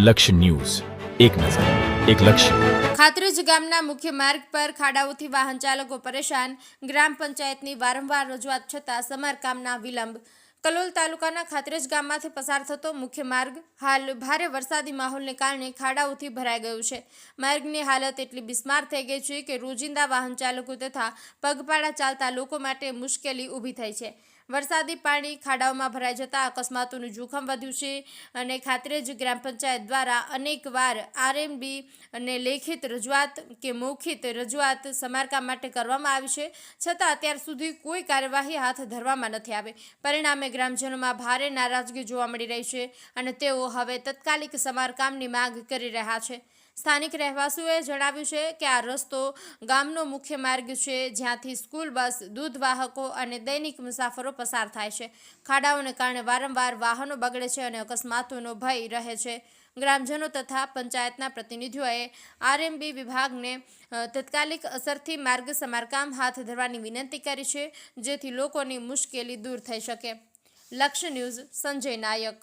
લક્ષ્ય ન્યૂઝ, એક નજર, એક લક્ષ્ય. ખાતરજ ગામના મુખ્ય માર્ગ પર ખાડાઓથી વાહન ચાલકો પરેશાન. ગ્રામ પંચાયતની વારંવાર રજૂઆત છતાં સમારકામના વિલંબ. કલોલ તાલુકાના ખાતરજ ગામમાંથી પસાર થતો મુખ્ય માર્ગ હાલ ભારે વરસાદી માહોલને કારણે ખાડાઓથી ભરાઈ ગયું છે. માર્ગની હાલત એટલી બિસ્માર થઈ ગઈ છે કે રોજિંદા વાહન ચાલકો તથા પગપાળા ચાલતા લોકો માટે મુશ્કેલી ઊભી થઈ છે. વરસાદી પાણી ખાડાઓમાં ભરાઈ જતા અકસ્માતોનું જોખમ વધ્યું છે અને ખાતરેજ ગ્રામ પંચાયત દ્વારા અનેકવાર આરએમબી અને લેખિત રજૂઆત કે મૌખિત રજૂઆત સમારકામ માટે કરવામાં આવી છે, છતાં અત્યાર સુધી કોઈ કાર્યવાહી હાથ ધરવામાં નથી આવી. પરિણામે ગ્રામજનોમાં ભારે નારાજગી જોવા મળી રહી છે અને તેઓ હવે તાત્કાલિક સમારકામની માંગ કરી રહ્યા છે. સ્થાનિક રહેવાસીઓએ જણાવ્યું છે કે આ રસ્તો ગામનો મુખ્ય માર્ગ છે, જ્યાંથી સ્કૂલ બસ, દૂધ વાહકો અને દૈનિક મુસાફરો પસાર થાય છે. ખાડાઓને કારણે વારંવાર વાહનો બગડે છે અને અકસ્માતોનો ભય રહે છે. ગ્રામજનો તથા પંચાયતના પ્રતિનિધિઓએ આરએમબી વિભાગને તાત્કાલિક અસરથી માર્ગ સમારકામ હાથ ધરવાની વિનંતી કરી છે, જેથી લોકોની મુશ્કેલી દૂર થઈ શકે. લક્ષ્ય ન્યૂઝ, સંજય નાયક.